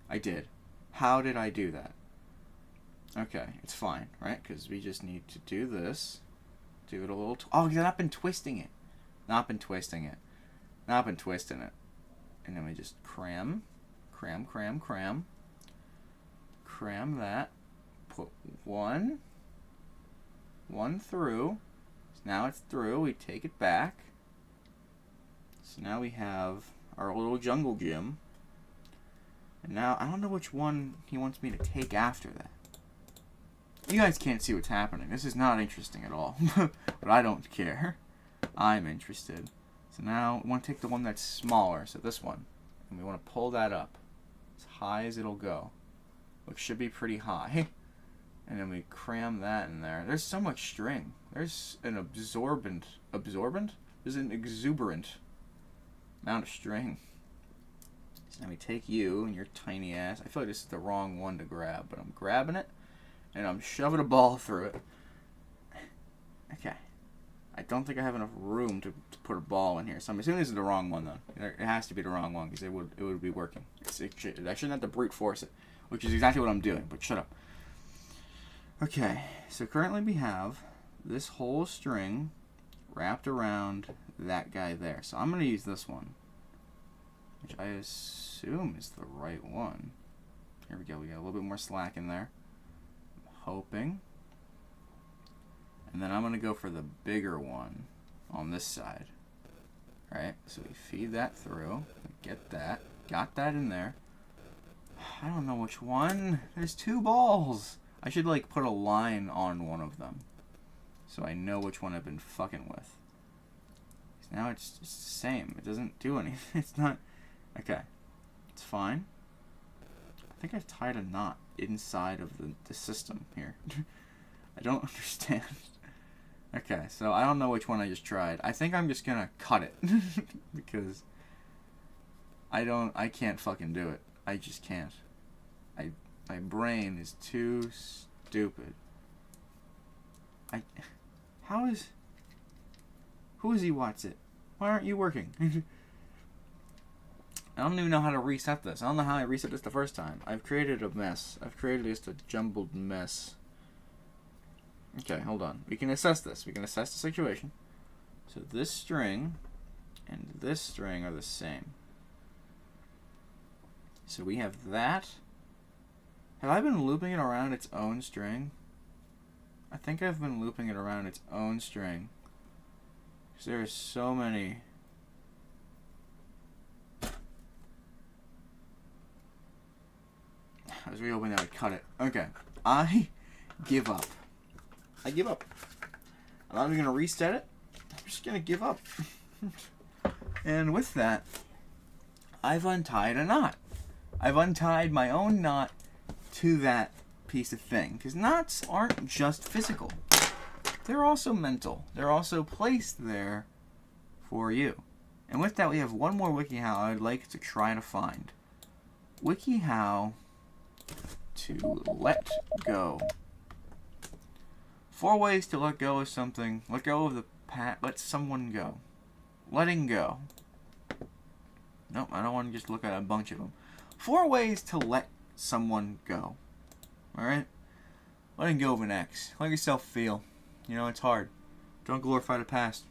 I did. How did I do that? Okay, it's fine, right? Because we just need to do this. Do it a little... oh, because I've not been twisting it. Not been twisting it. And then we just cram that. Put one through. So now it's through. We take it back. So now we have our little jungle gym. And now I don't know which one he wants me to take after that. You guys can't see what's happening. This is not interesting at all. But I don't care. I'm interested. So now we want to take the one that's smaller. So this one. And we want to pull that up as high as it'll go. Which should be pretty high. And then we cram that in there. There's so much string. There's an absorbent. There's an exuberant amount of string. So now we take you and your tiny ass. I feel like this is the wrong one to grab. But I'm grabbing it. And I'm shoving a ball through it. Okay. I don't think I have enough room to put a ball in here. So I'm assuming this is the wrong one, though. It has to be the wrong one, because it would be working. I shouldn't have to brute force it, which is exactly what I'm doing, but shut up. Okay, so currently we have this whole string wrapped around that guy there. So I'm going to use this one, which I assume is the right one. Here we go. We got a little bit more slack in there. Hoping. And then I'm going to go for the bigger one on this side. Alright, so we feed that through. Get that. Got that in there. I don't know which one. There's two balls. I should like put a line on one of them. So I know which one I've been fucking with. Now it's the same. It doesn't do anything. It's not... okay. It's fine. I think I've tied a knot inside of the system here. I don't understand. Okay, so I don't know which one I just tried. I think I'm just gonna cut it. Because I can't fucking do it. I just can't. My brain is too stupid. Who is he, what's it? Why aren't you working? I don't even know how to reset this. I don't know how I reset this the first time. I've created a mess. I've created just a jumbled mess. Okay, hold on. We can assess this. We can assess the situation. So this string and this string are the same. So we have that. Have I been looping it around its own string? I think I've been looping it around its own string. Because there are so many... I was really hoping that would cut it. Okay. I give up. I give up. I'm not even going to reset it. I'm just going to give up. And with that, I've untied a knot. I've untied my own knot to that piece of thing. Because knots aren't just physical. They're also mental. They're also placed there for you. And with that, we have one more WikiHow I'd like to try to find. WikiHow to let go. 4 ways to let go of something. Let go of the let someone go. Letting go. Nope, I don't want to just look at a bunch of them. 4 ways to let someone go. Alright? Letting go of an ex. Let yourself feel. You know, it's hard. Don't glorify the past.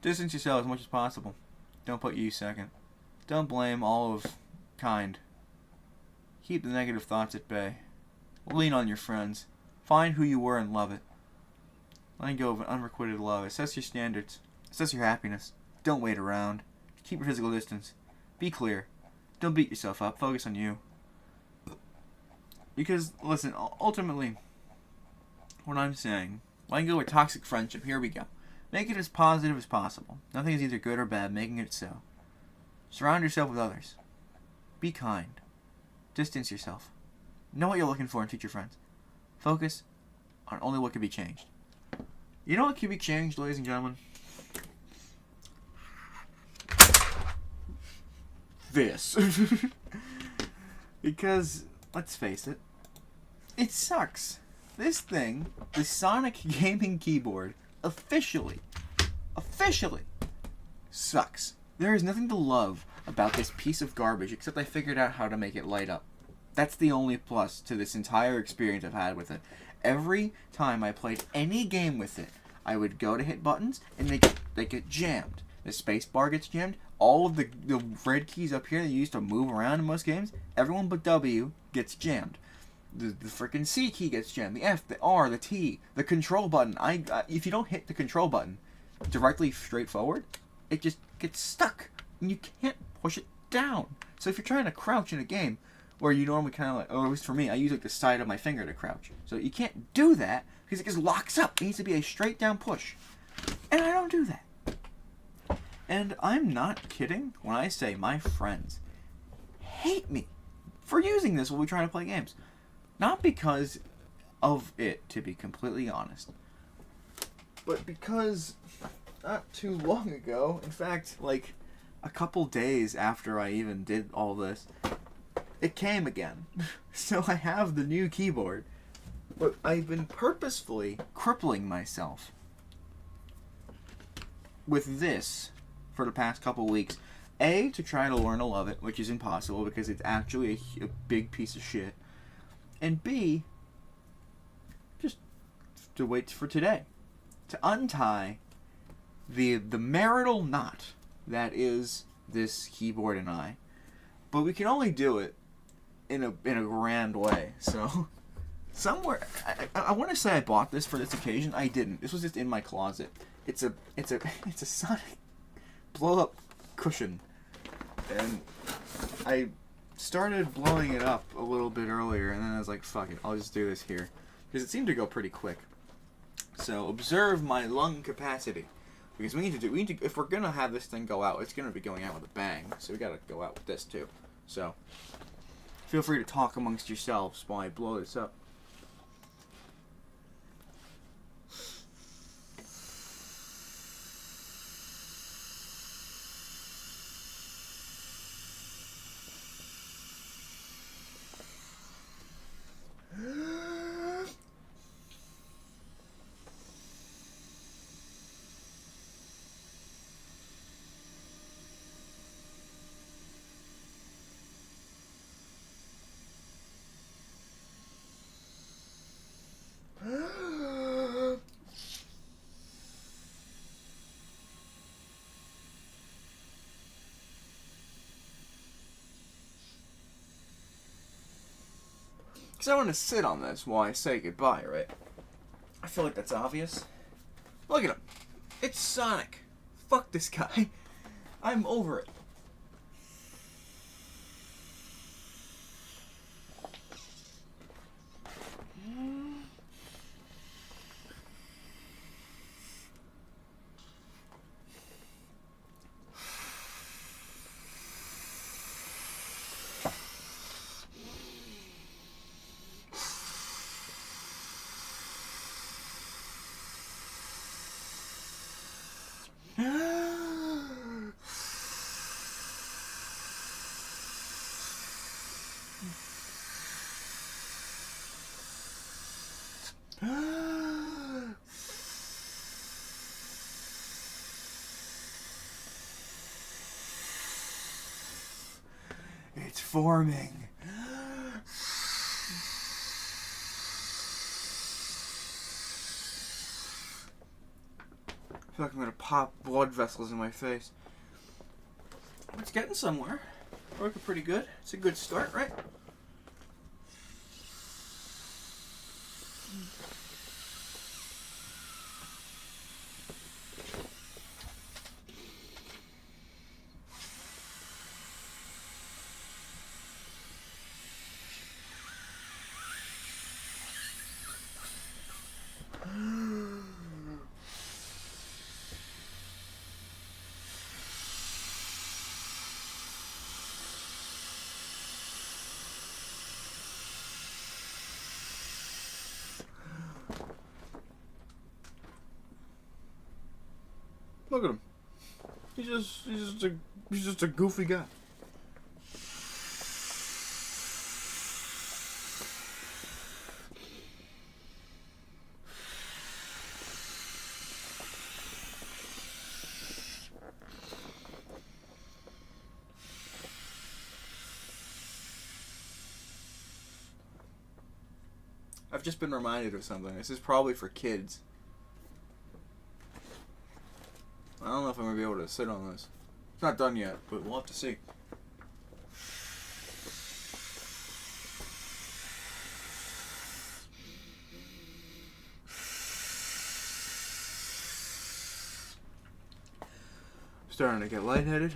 Distance yourself as much as possible. Don't put you second. Don't blame all of kind. Keep the negative thoughts at bay. Lean on your friends. Find who you were and love it. Letting go of an unrequited love. Assess your standards. Assess your happiness. Don't wait around. Keep your physical distance. Be clear. Don't beat yourself up. Focus on you. Because, listen, ultimately, what I'm saying, letting go of toxic friendship. Here we go. Make it as positive as possible. Nothing is either good or bad, making it so. Surround yourself with others. Be kind. Distance yourself. Know what you're looking for and teach your friends. Focus on only what can be changed. You know what can be changed, ladies and gentlemen? This. Because, let's face it, it sucks. This thing, the Sonic gaming keyboard, officially sucks. There is nothing to love about this piece of garbage except I figured out how to make it light up. That's the only plus to this entire experience I've had with it. Every time I played any game with it, I would go to hit buttons and they get jammed. The space bar gets jammed. All of the red keys up here that you used to move around in most games, everyone but W gets jammed. The freaking C key gets jammed. The F, the R, the T, the control button. If you don't hit the control button directly straight forward, it just gets stuck. And you can't push it down. So if you're trying to crouch in a game where you normally kind of like, or at least for me, I use like the side of my finger to crouch. So you can't do that because it just locks up. It needs to be a straight down push. And I don't do that. And I'm not kidding when I say my friends hate me for using this while we're trying to play games. Not because of it, to be completely honest, but because not too long ago, in fact, like a couple days after I even did all this, it came again. So I have the new keyboard, but I've been purposefully crippling myself with this for the past couple weeks. A, to try to learn to love it, which is impossible because it's actually a big piece of shit. And B, just to wait for today. To untie the marital knot that is this keyboard and I. But we can only do it in a grand way. So, somewhere, I want to say I bought this for this occasion. I didn't. This was just in my closet. It's a Sonic blow-up cushion. And I started blowing it up a little bit earlier, and then I was like, fuck it, I'll just do this here. Because it seemed to go pretty quick. So, observe my lung capacity. Because we need to, if we're going to have this thing go out, it's going to be going out with a bang. So we got to go out with this too. So, feel free to talk amongst yourselves while I blow this up. Because I want to sit on this while I say goodbye, right? I feel like that's obvious. Look at him. It's Sonic. Fuck this guy. I'm over it. It's forming. I feel like I'm gonna pop blood vessels in my face. It's getting somewhere. Working pretty good. It's a good start, right? Look at him. He's just a goofy guy. I've just been reminded of something. This is probably for kids. I don't know if I'm going to be able to sit on this. It's not done yet, but we'll have to see. Starting to get lightheaded.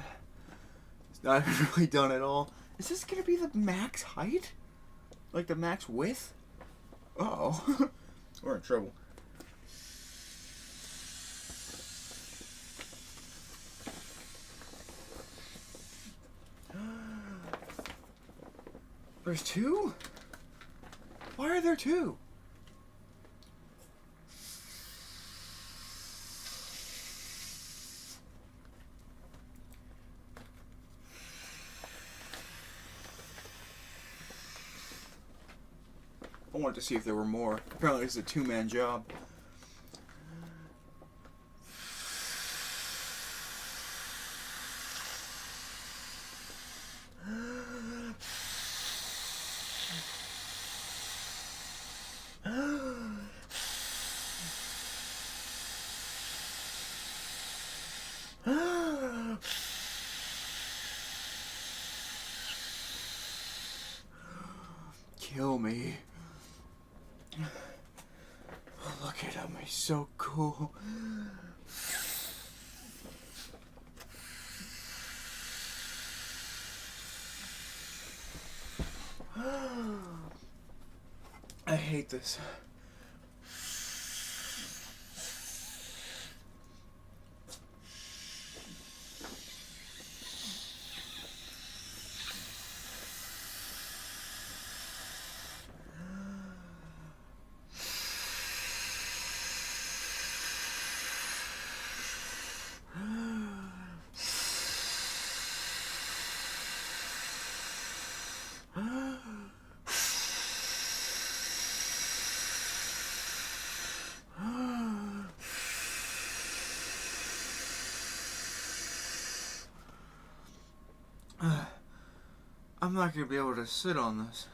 It's not really done at all. Is this going to be the max height? Like the max width? Uh-oh. We're in trouble. There's two? Why are there two? I wanted to see if there were more. Apparently it's a two-man job. Kill me. Look at him, he's so cool. I hate this. I'm not gonna be able to sit on this.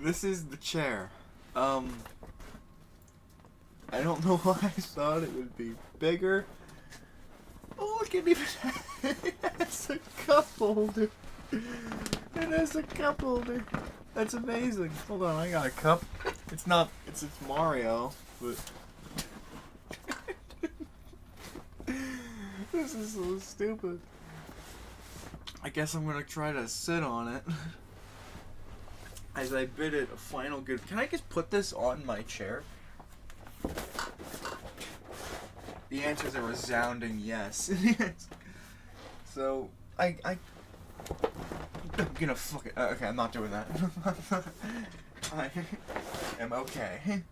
This is the chair. I don't know why I thought it would be bigger. Oh, look, it even has a cup holder. It has a cup holder. That's amazing. Hold on, I got a cup. It's Mario, but this is so stupid. I guess I'm gonna try to sit on it as I bid it a final good. Can I just put this on my chair? The answer is a resounding yes. So I I'm gonna fucking. Okay, I'm not doing that. I am okay.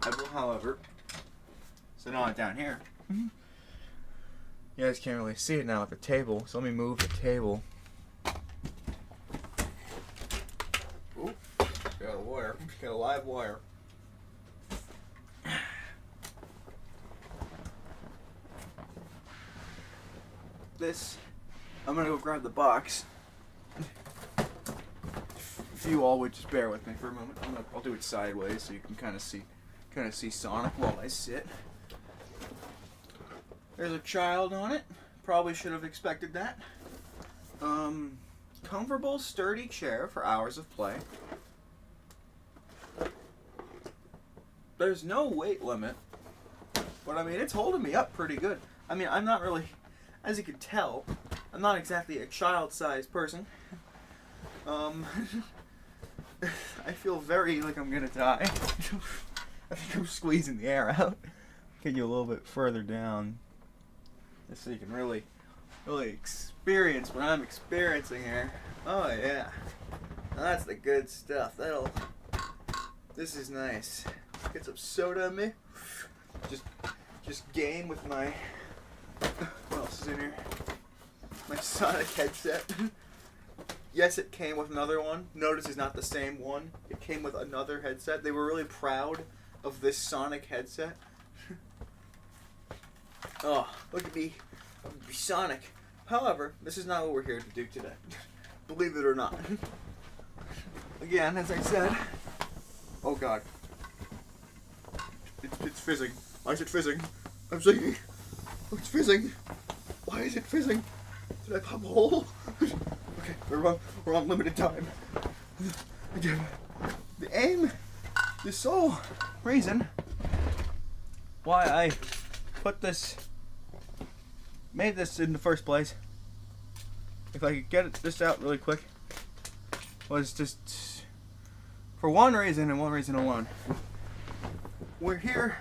I will, however. So now I'm down here. You guys can't really see it now at the table, so let me move the table. Ooh, got a wire. Got a live wire. This, I'm gonna go grab the box. If you all would just bear with me for a moment, I'll do it sideways so you can kind of see Sonic while I sit. There's a child on it. Probably should have expected that. Comfortable, sturdy chair for hours of play. There's no weight limit, but I mean it's holding me up pretty good. I mean I'm not really, as you can tell, I'm not exactly a child-sized person. I feel very like I'm gonna die. I think I'm squeezing the air out. Get you a little bit further down, just so you can really experience what I'm experiencing here. Oh yeah, now that's the good stuff. This is nice. Get some soda in me. Just game with my. What else is in here? My Sonic headset. Yes, it came with another one. Notice it's not the same one. It came with another headset. They were really proud of this Sonic headset. Oh, look at me. I'm Sonic. However, this is not what we're here to do today. Believe it or not. Again, as I said. Oh god. It's fizzing. Why is it fizzing? I'm singing. Oh, it's fizzing. Why is it fizzing? Did I pop a hole? Okay, we're on limited time. Again, the aim, the sole reason why I made this in the first place, if I could get this out really quick, was just for one reason and one reason alone. We're here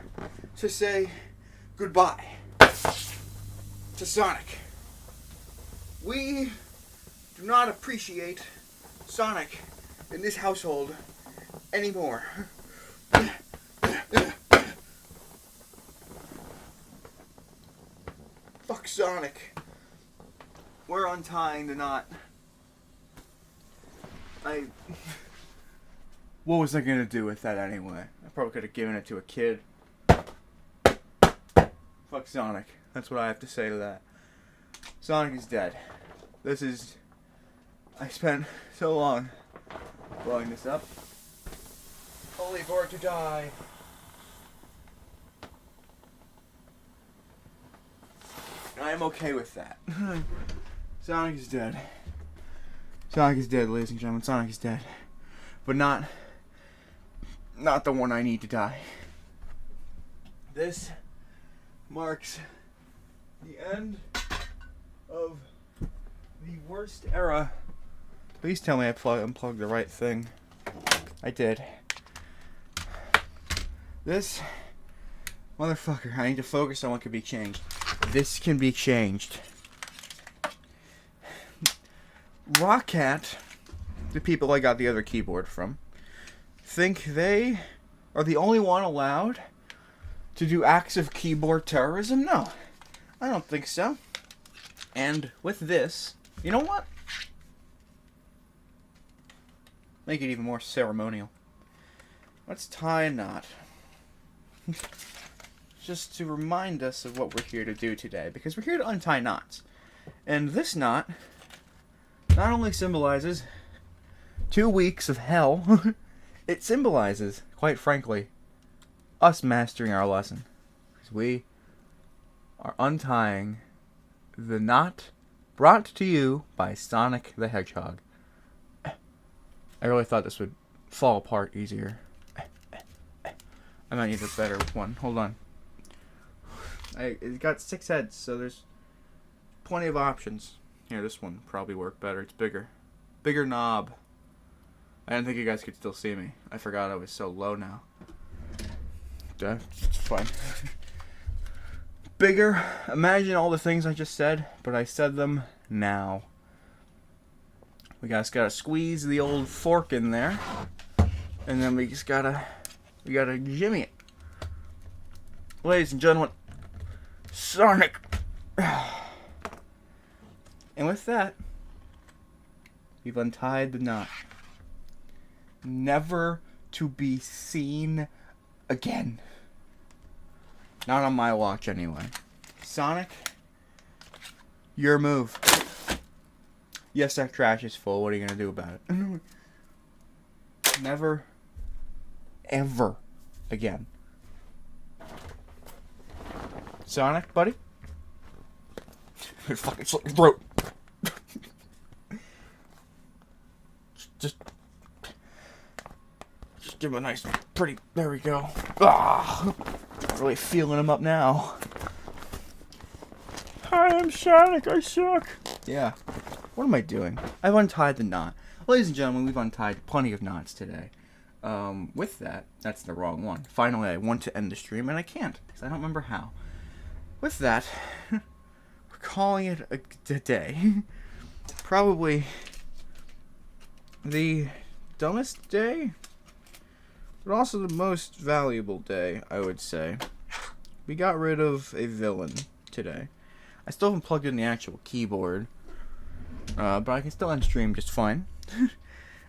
to say goodbye to Sonic. We do not appreciate Sonic in this household anymore. Fuck Sonic. We're untying the knot. What was I gonna do with that anyway? I probably could have given it to a kid. Fuck Sonic. That's what I have to say to that. Sonic is dead. I spent so long blowing this up, only for it to die. I am okay with that. Sonic is dead. Sonic is dead, ladies and gentlemen. Sonic is dead. But not the one I need to die. This marks the end of the worst era. Please tell me I unplugged the right thing. I did. This motherfucker, I need to focus on what can be changed. This can be changed. Rockcat, the people I got the other keyboard from, think they are the only one allowed to do acts of keyboard terrorism? No, I don't think so. And with this, you know what? Make it even more ceremonial. Let's tie a knot. Just to remind us of what we're here to do today, because we're here to untie knots. And this knot not only symbolizes 2 weeks of hell, it symbolizes, quite frankly, us mastering our lesson. Because we are untying the knot brought to you by Sonic the Hedgehog. I really thought this would fall apart easier. I might need a better one. Hold on. It's got 6 heads, so there's plenty of options. Here, this one probably work better. It's bigger. Bigger knob. I didn't think you guys could still see me. I forgot I was so low now. It's fine. Bigger. Imagine all the things I just said, but I said them now. We just gotta squeeze the old fork in there, and then we gotta jimmy it. Ladies and gentlemen, Sonic. And with that, we've untied the knot. Never to be seen again. Not on my watch, anyway. Sonic, your move. Yes, that trash is full. What are you gonna do about it? Never, ever again. Sonic, buddy? Fucking slit your throat. Just give him a nice, pretty. There we go. Ah, really feeling him up now. Hi, I'm Sonic. I suck. Yeah. What am I doing? I've untied the knot. Ladies and gentlemen, we've untied plenty of knots today. With that, that's the wrong one. Finally, I want to end the stream, and I can't, because I don't remember how. With that, we're calling it a day. Probably the dumbest day, but also the most valuable day, I would say. We got rid of a villain today. I still haven't plugged in the actual keyboard, but I can still end stream just fine.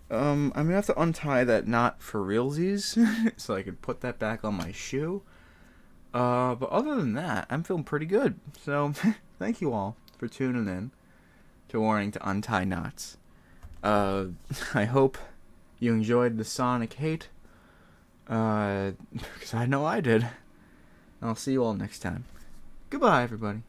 I'm gonna have to untie that knot for realsies, so I can put that back on my shoe. But other than that, I'm feeling pretty good. So, thank you all for tuning in to Warning to Untie Knots. I hope you enjoyed the Sonic hate, because I know I did. I'll see you all next time. Goodbye, everybody.